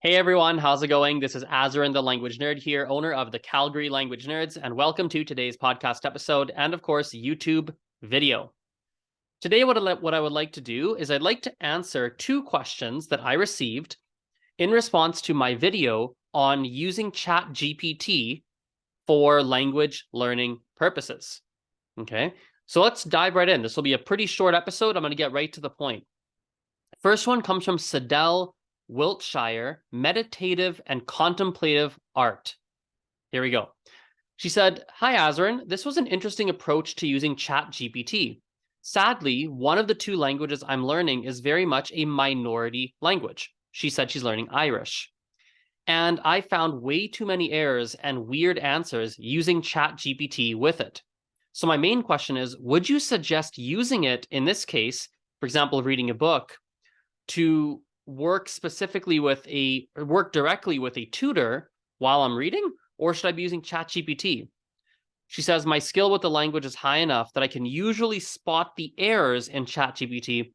Hey everyone, how's it going? This is Azren, the language nerd here, owner of the Calgary Language Nerds, and welcome to today's podcast episode and, of course, YouTube video. Today, what I would like to do is I'd like to answer two questions that I received in response to my video on using ChatGPT for language learning purposes. Okay, so let's dive right in. This will be a pretty short episode. I'm going to get right to the point. First one comes from Sadell Wiltshire, Meditative and Contemplative Art. Here we go. She said, "Hi, Azren. This was an interesting approach to using ChatGPT. Sadly, one of the two languages I'm learning is very much a minority language." She said she's learning Irish. "And I found way too many errors and weird answers using ChatGPT with it. So my main question is, would you suggest using it in this case, for example, reading a book, to work directly with a tutor while I'm reading, or should I be using ChatGPT?" She says, "My skill with the language is high enough that I can usually spot the errors in ChatGPT,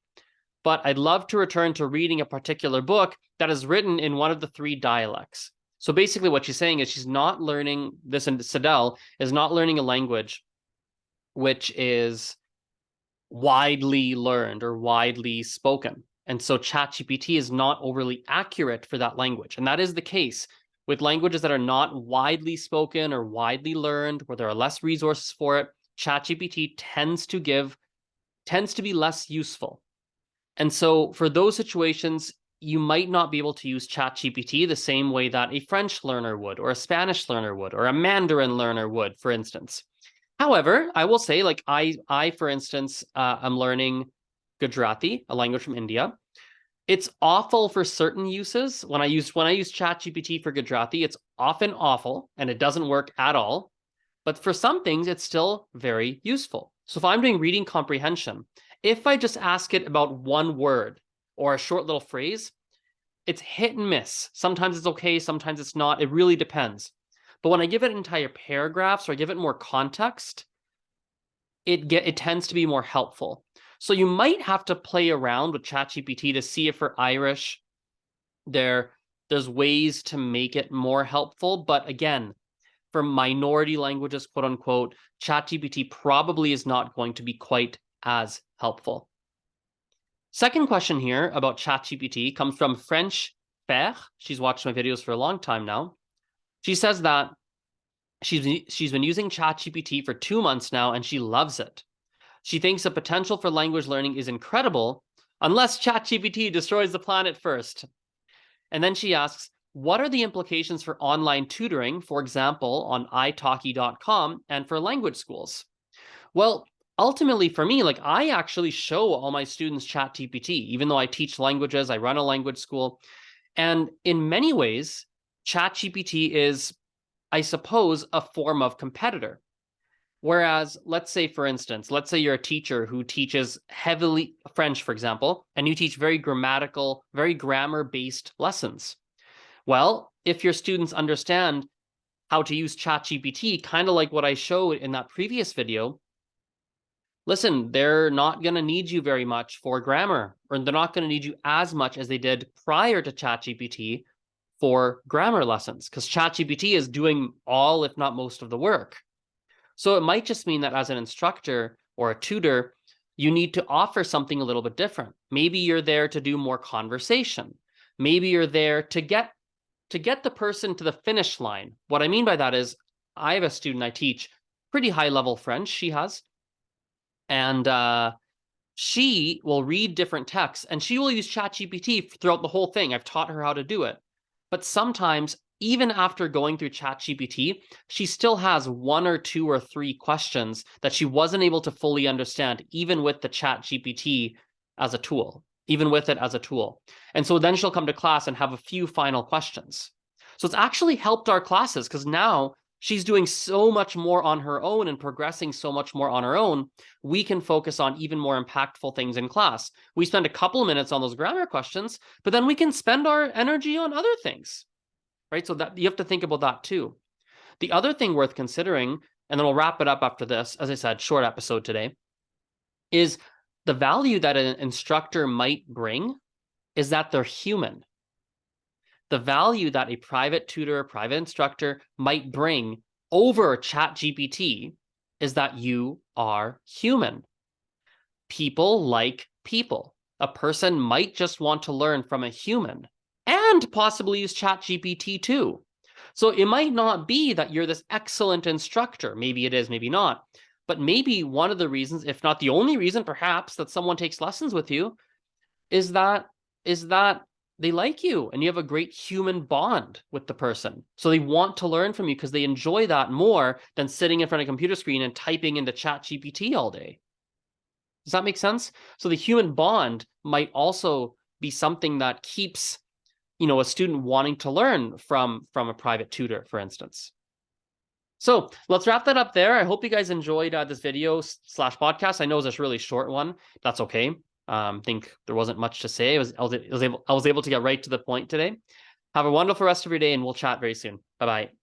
but I'd love to return to reading a particular book that is written in one of the three dialects." So basically what she's saying is she's not learning this, and Sadell is not learning a language which is widely learned or widely spoken. And so ChatGPT is not overly accurate for that language. And that is the case with languages that are not widely spoken or widely learned, where there are less resources for it. ChatGPT tends to be less useful. And so for those situations, you might not be able to use ChatGPT the same way that a French learner would, or a Spanish learner would, or a Mandarin learner would, for instance. However, I will say, like I for instance, I'm learning Gujarati, a language from India. It's awful for certain uses. When I use ChatGPT for Gujarati, it's often awful and it doesn't work at all. But for some things, it's still very useful. So if I'm doing reading comprehension, if I just ask it about one word or a short little phrase, it's hit and miss. Sometimes it's okay, sometimes it's not. It really depends. But when I give it entire paragraphs or I give it more context, it tends to be more helpful. So you might have to play around with ChatGPT to see if for Irish there's ways to make it more helpful. But again, for minority languages, quote unquote, ChatGPT probably is not going to be quite as helpful. Second question here about ChatGPT comes from French Fer. She's watched my videos for a long time now. She says that she's been using ChatGPT for 2 months now and she loves it. She thinks the potential for language learning is incredible, unless ChatGPT destroys the planet first. And then she asks, what are the implications for online tutoring, for example, on italki.com and for language schools? Well, ultimately for me, like I actually show all my students ChatGPT, even though I teach languages, I run a language school. And in many ways, ChatGPT is, I suppose, a form of competitor. Whereas, let's say, for instance, let's say you're a teacher who teaches heavily French, for example, and you teach very grammatical, very grammar-based lessons. Well, if your students understand how to use ChatGPT, kind of like what I showed in that previous video, listen, they're not going to need you very much for grammar, or they're not going to need you as much as they did prior to ChatGPT for grammar lessons, because ChatGPT is doing all, if not most, of the work. So it might just mean that as an instructor or a tutor, you need to offer something a little bit different. Maybe you're there to do more conversation. Maybe you're there to get the person to the finish line. What I mean by that is I have a student I teach pretty high level French, she has, and she will read different texts and she will use ChatGPT throughout the whole thing. I've taught her how to do it. But sometimes, even after going through ChatGPT, she still has 1 or 2 or 3 questions that she wasn't able to fully understand, even with the ChatGPT as a tool, even with it as a tool. And so then she'll come to class and have a few final questions. So it's actually helped our classes because now she's doing so much more on her own and progressing so much more on her own. We can focus on even more impactful things in class. We spend a couple of minutes on those grammar questions, but then we can spend our energy on other things. Right? So that you have to think about that too. The other thing worth considering, and then we'll wrap it up after this, as I said, short episode today, is the value that an instructor might bring is that they're human. the value that a private tutor, private instructor might bring over ChatGPT is that you are human. People like people. A person might just want to learn from a human and possibly use ChatGPT too. So it might not be that you're this excellent instructor. Maybe it is, maybe not. But maybe one of the reasons, if not the only reason, perhaps, that someone takes lessons with you is that they like you and you have a great human bond with the person. So they want to learn from you because they enjoy that more than sitting in front of a computer screen and typing into ChatGPT all day. Does that make sense? So the human bond might also be something that keeps, a student wanting to learn from a private tutor, for instance. So let's wrap that up there. I hope you guys enjoyed this video / podcast. I know it's a really short one. That's okay. I think there wasn't much to say. I was able to get right to the point today. Have a wonderful rest of your day, and we'll chat very soon. Bye-bye.